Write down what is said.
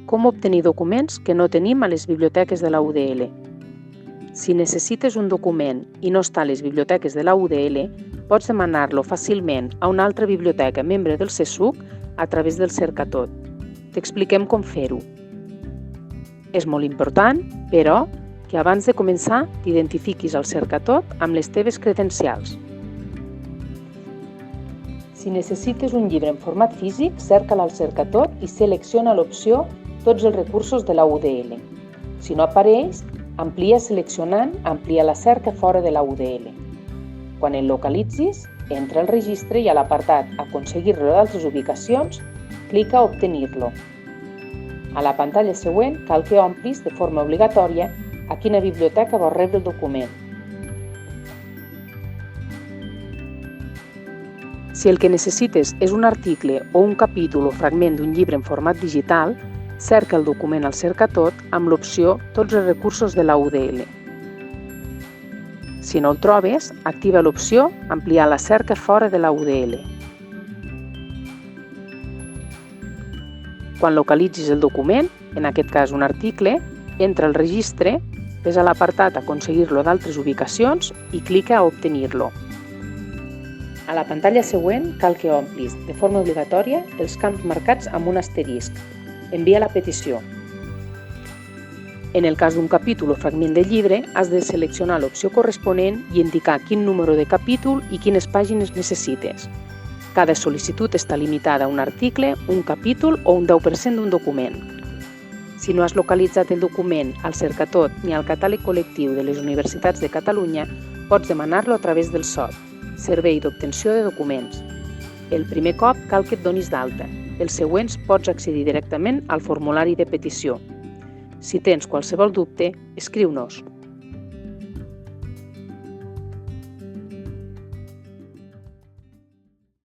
Com obtenir documents que no tenim a les biblioteques de la UDL. Si necessites un document i no està a les biblioteques de la UDL, pots demanar-lo fàcilment a una altra biblioteca membre del CSUC a través del Cercatot. T'expliquem com fer-ho. És molt important, però, que abans de començar t'identifiquis al Cercatot amb les teves credencials. Si necessites un llibre en format físic, cerca-la al Cercatot i selecciona l'opció Tots els recursos de la UDL. Si no apareix, amplia seleccionant Ampliar la cerca fora de la UDL. Quan el localitzis, entra al registre i a l'apartat Aconseguir-lo d'altres ubicacions, clica a Obtenir-lo. A la pantalla següent cal que omplis de forma obligatòria a quina biblioteca vols rebre el document. Si el que necessites és un article o un capítol o fragment d'un llibre en format digital, cerca el document al Cercatot amb l'opció Tots els recursos de la UDL. Si no el trobes, activa l'opció Ampliar la cerca fora de la UDL. Quan localitzis el document, en aquest cas un article, entra al registre, ves a l'apartat Aconseguir-lo d'altres ubicacions i clica a Obtenir-lo. A la pantalla següent cal que omplis de forma obligatòria els camps marcats amb un asterisc. Envia la petició. En el cas d'un capítol o fragment de llibre, has de seleccionar l'opció corresponent i indicar quin número de capítol i quines pàgines necessites. Cada sol·licitud està limitada a un article, un capítol o un 10% d'un document. Si no has localitzat el document al Cercatot ni al catàleg col·lectiu de les Universitats de Catalunya, pots demanar-lo a través del SOT, Servei d'Obtenció de Documents. El primer cop cal que et donis d'alta. Els següents pots accedir directament al formulari de petició. Si tens qualsevol dubte, escriu-nos.